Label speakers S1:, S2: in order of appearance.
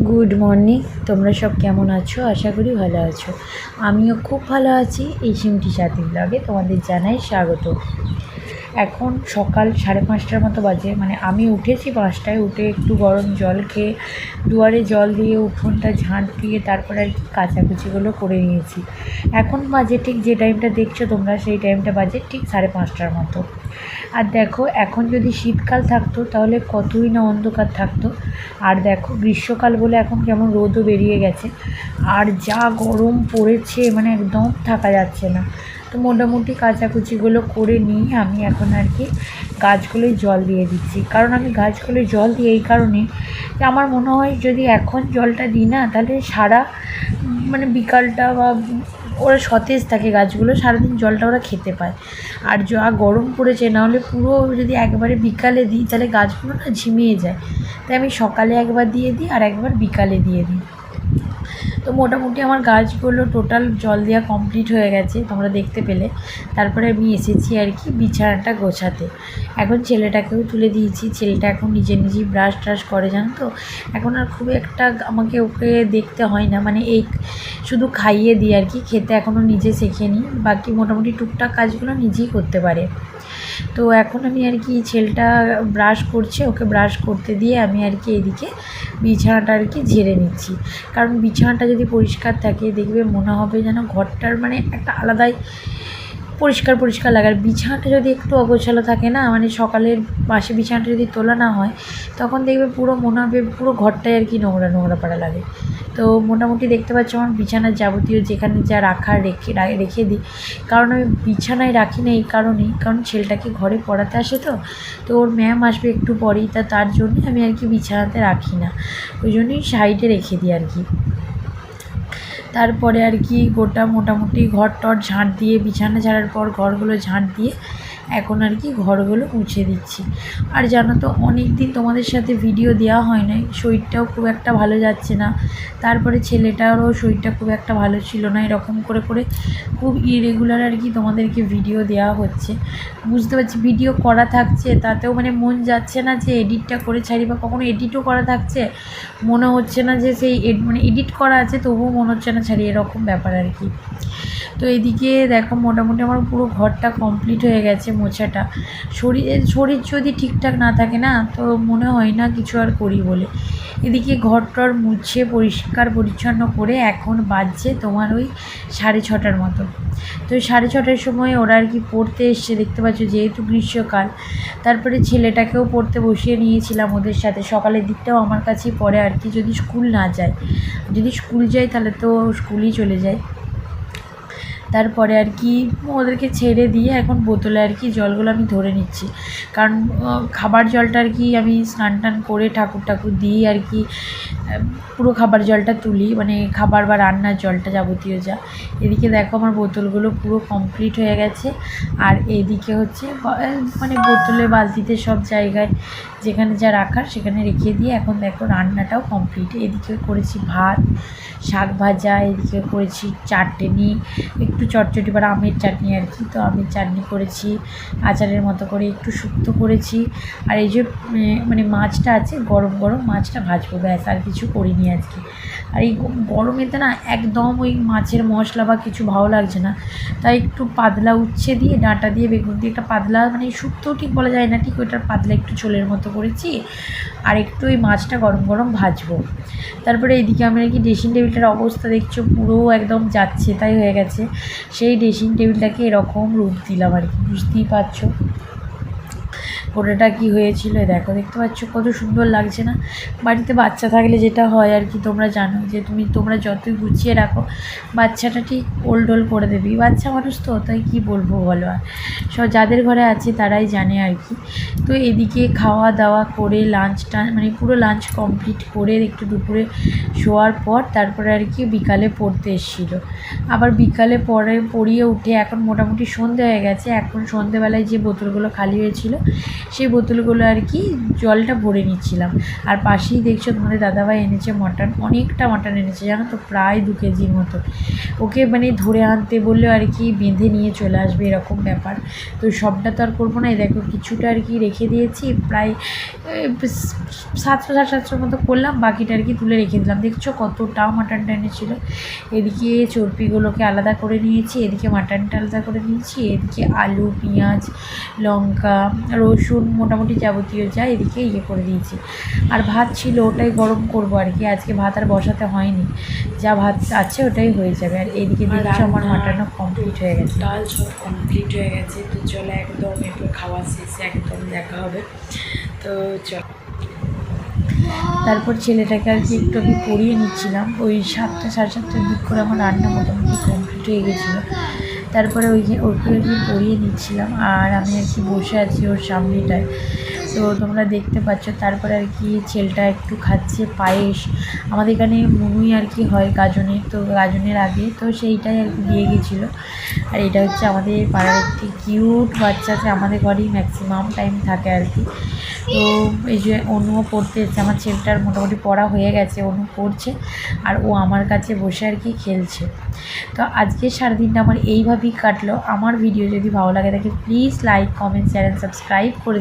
S1: Good morning. তোমরা সব কেমন আছো? আশা করি ভালো আছো। আমিও খুব ভালো আছি। এই সিমটি সাথী ব্লগে তোমাদের জানাই স্বাগত। এখন সকাল 5:30টার মতো বাজে, মানে আমি উঠেছি 5টায়, উঠে একটু গরম জল খেয়ে দুয়ারে জল দিয়ে উঠোনটা ঝাঁট দিয়ে তারপরে আর কি কাচাকুচিগুলো করে নিয়েছি। এখন বাজে ঠিক যে টাইমটা দেখছো তোমরা, সেই টাইমটা বাজে ঠিক 5:30টার মতো। আর দেখো, এখন যদি শীতকাল থাকতো তাহলে কতই না অন্ধকার থাকতো। আর দেখো, গ্রীষ্মকাল বলে এখন কেমন রোদও বেরিয়ে গেছে। আর যা গরম পড়েছে, মানে একদম থাকা যাচ্ছে না। তো মোটামুটি কাচাকুচিগুলো করে নিয়ে আমি এখন আর কি গাছগুলোয় জল দিয়ে দিচ্ছি। কারণ আমি গাছগুলোয় জল দিই এই কারণে যে আমার মনে হয় যদি এখন জলটা দিই না, তাহলে সারা মানে বিকালটা বা ওরা সতেজ থাকে, গাছগুলো সারাদিন জলটা ওরা খেতে পায়। আর যা গরম পড়েছে, নাহলে পুরো যদি একবারে বিকালে দিই তাহলে গাছগুলো না ঝিমিয়ে যায়। তাই আমি সকালে একবার দিয়ে দিই আর একবার বিকালে দিয়ে দিই। তো মোটামুটি আমার গাছগুলো টোটাল জল দেওয়া কমপ্লিট হয়ে গেছে, তোমরা দেখতে পেলে। তারপরে আমি এসেছি আর কি বিছানাটা গোছাতে। এখন ছেলেটাকেও তুলে দিয়েছি। ছেলেটা এখন নিজে নিজেই ব্রাশ ট্রাশ করে, জানো তো। এখন আর খুব একটা আমাকে ওকে দেখতে হয় না, মানে এই শুধু খাইয়ে দিই আর কি, খেতে এখনও নিজে শেখেনি। বাকি মোটামুটি টুকটাক কাজগুলো নিজেই করতে পারে। তো এখন আমি আর কি ছেলেটা ব্রাশ করছে, ওকে ব্রাশ করতে দিয়ে আমি আর কি এদিকে বিছানাটা আর কি ঝেড়ে নিচ্ছি। কারণ বিছানাটা যদি পরিষ্কার থাকে দেখবে মনে হবে যেন ঘরটার মানে একটা আলাদাই পরিষ্কার পরিষ্কার লাগে। আর বিছানাটা যদি একটু অগোছালো থাকে না, মানে সকালের বাসি বিছানাটা যদি তোলা না হয়, তখন দেখবে পুরো মনে হবে পুরো ঘরটাই আর কি নোংরা নোংরা পাড়া লাগে। তো মোটামুটি দেখতে পাচ্ছ আমার বিছানার যাবতীয় যেখানে যা রাখার রেখে দিই। কারণ আমি বিছানায় রাখি না এই কারণেই, কারণ ছেলেটাকে ঘরে পড়াতে আসে, তো ওর ম্যাম আসবে একটু পরেই, তার জন্যই আমি আর কি বিছানাতে রাখি না, ওই জন্যই সাইডে রেখে দিই আর কি। তারপরে আর কি গোটা মোটামুটি ঘর টর ঝাঁট দিয়ে, বিছানা ঝাড়ার পর ঘরগুলো ঝাঁট দিয়ে এখন আর কি ঘরগুলো মুছে দিচ্ছি। আর জানো তো, অনেক দিন তোমাদের সাথে ভিডিও দেওয়া হয় নাই, শরীরটাও খুব একটা ভালো যাচ্ছে না। তারপরে ছেলেটারও শরীরটা খুব একটা ভালো ছিল না, এরকম করে করে খুব ইরেগুলার আর কি তোমাদেরকে ভিডিও দেওয়া হচ্ছে। বুঝতে পারছি ভিডিও করা থাকছে, তাতেও মানে মন যাচ্ছে না যে এডিটটা করে ছাড়ি, বা কখনো এডিটও করা থাকছে মনে হচ্ছে না যে সেই মানে এডিট করা আছে তবুও মনে হচ্ছে না ছাড়ি, এরকম ব্যাপার আর কি। তো এদিকে দেখো মোটামুটি আমার পুরো ঘরটা কমপ্লিট হয়ে গেছে মোছাটা। শরীর যদি ঠিকঠাক না থাকে না, তো মনে হয় না কিছু আর করি বলে। এদিকে ঘর টর মুছে পরিষ্কার পরিচ্ছন্ন করে এখন বাজছে তোমার ওই 6:30টার মতো। তো 6:30টার সময় ওরা আর কি পড়তে এসছে, দেখতে পাচ্ছ, যেহেতু গ্রীষ্মকাল। তারপরে ছেলেটাকেও পড়তে বসিয়ে নিয়েছিলাম ওদের সাথে। সকালের দিকটাও আমার কাছেই পড়ে আর কি, যদি স্কুল না যায়। যদি স্কুল যায় তাহলে তো স্কুলই চলে যায়। তারপরে আর কি ওদেরকে ছেড়ে দিয়ে এখন বোতলে আর কি জলগুলো আমি ধরে নিচ্ছি। কারণ খাবার জলটা আর কি আমি স্নান টান করে ঠাকুর দিয়ে আর কি পুরো খাবার জলটা তুলি, মানে খাবার বা রান্নার জলটা যাবতীয় যা। এদিকে দেখো আমার বোতলগুলো পুরো কমপ্লিট হয়ে গেছে। আর এইদিকে হচ্ছে মানে বোতলে বালতিতে সব জায়গায় যেখানে যা রাখার সেখানে রেখে দিয়ে এখন দেখো রান্নাটাও কমপ্লিট। এদিকে করেছি ভাত, শাক ভাজা, এদিকে করেছি চাটনি, একটু চটচটি বা আমের চাটনি আর কি। তো আমের চাটনি করেছি, আচারের মতো করে একটু শুক্তো করেছি। আর এই যে মানে মাছটা আছে, গরম গরম মাছটা ভাজবো, ব্যাস, আর কিছু করিনি আজকে। আর এই গরমেতে না একদম ওই মাছের মশলা বা কিছু ভালো লাগছে না, তাই একটু পাতলা উচ্ছে দিয়ে ডাঁটা দিয়ে বেগুন দিয়ে একটা পাতলা, মানে শুক্তো ঠিক বলা যায় না, ঠিক ওইটার পাতলা একটু ঝোলের মতো করেছি। আর একটু ওই মাছটা গরম গরম ভাজবো। তারপরে এইদিকে আমি আর কি ড্রেসিং টেবিলটার অবস্থা দেখছো, পুরো একদম যাচ্ছে তাই হয়ে গেছে। সেই ড্রেসিং টেবিলটাকে এরকম রূপ দিলাম আর কি, বুঝতেই পারছো ওটাটা কি হয়েছিল। দেখো, দেখতে পাচ্ছ কত সুন্দর লাগছে না। বাড়িতে বাচ্চা থাকলে যেটা হয় আর কি, তোমরা জানো যে তোমরা যতই গুছিয়ে রাখো, বাচ্চাটা ঠিক ওলডোল করে দেবে। বাচ্চা মানুষ তো, তাই কি বলবো বলো। আর সব যাদের ঘরে আছে তারাই জানে আর কি। তো এদিকে খাওয়া দাওয়া করে লাঞ্চটা মানে পুরো লাঞ্চ কমপ্লিট করে একটু দুপুরে শোয়ার পর তারপরে আর কি বিকালে পড়তে এসেছিলো। আবার বিকালে পড়িয়ে উঠে এখন মোটামুটি সন্ধে হয়ে গেছে। এখন সন্ধেবেলায় যে বোতলগুলো খালি হয়েছিল সেই বোতলগুলো আর কি জলটা ভরে নিচ্ছিলাম। আর পাশেই দেখছো তোমাদের দাদাভাই এনেছে মটন, অনেকটা মটন এনেছে জানো তো, প্রায় 2 কেজির মতো। ওকে মানে ধরে আনতে বললেও আর কি বেঁধে নিয়ে চলে আসবে এরকম ব্যাপার। তো সবটা তো আর করবো না, এই দেখো কিছুটা আর কি রেখে দিয়েছি, প্রায় 700-750 মতো করলাম, বাকিটা আর কি তুলে রেখে দিলাম। দেখছো কতটা মাটনটা এনেছিল। এদিকে চর্বিগুলোকে আলাদা করে নিয়েছি, এদিকে মাটনটা আলাদা করে নিয়েছি, এদিকে আলু, পেঁয়াজ, লঙ্কা, রসুন, মোটামুটি যাবতীয় যা এদিকে করে দিয়েছি। আর ভাত ছিল, ওটাই গরম করবো আর কি, আজকে ভাত আর বসাতে হয়নি, যা ভাত আছে ওটাই হয়ে যাবে। আর এদিকে দেখছো আমার মাটনও কমপ্লিট হয়ে গেছে, ডাল সব কমপ্লিট হয়ে গেছে। তো চলো একদম একটু খাওয়া শেষে একদম দেখা হবে। তো চল, তারপর ছেলেটাকে আর কি একটু আমি পড়িয়ে নিচ্ছিলাম, ওই 7টা 7:30টার দিক করে আমার রান্না মোটামুটি কমপ্লিট হয়ে গেছিলো। তারপরে ওকে আর কি পড়িয়ে নিচ্ছিলাম, আর আমি আর কি বসে আছি ওর সামনেটায়, তো তোমরা দেখতে পাচ্ছ। তারপরে আর কি ছেলেটা একটু খাচ্ছে পায়েস, আমাদের এখানে মুনুই আর কি হয় গাজনের, তো গাজনের আগে তো সেইটাই আর কি দিয়ে গেছিলো। আর এটা হচ্ছে আমাদের পাড়ার একটি কিউট বাচ্চা, যে আমাদের ঘরেই ম্যাক্সিমাম টাইম থাকে আর কি। তো এই যে অনুও পড়তে এসেছে, আমার ছেলেটার মোটামুটি পড়া হয়ে গেছে, অনু পড়ছে আর ও আমার কাছে বসে আর কি খেলছে। তো আজকে সারাদিনটা আমার এইভাবেই কাটলো। আমার ভিডিও যদি ভালো লাগে থাকে please like, comment, channel subscribe করে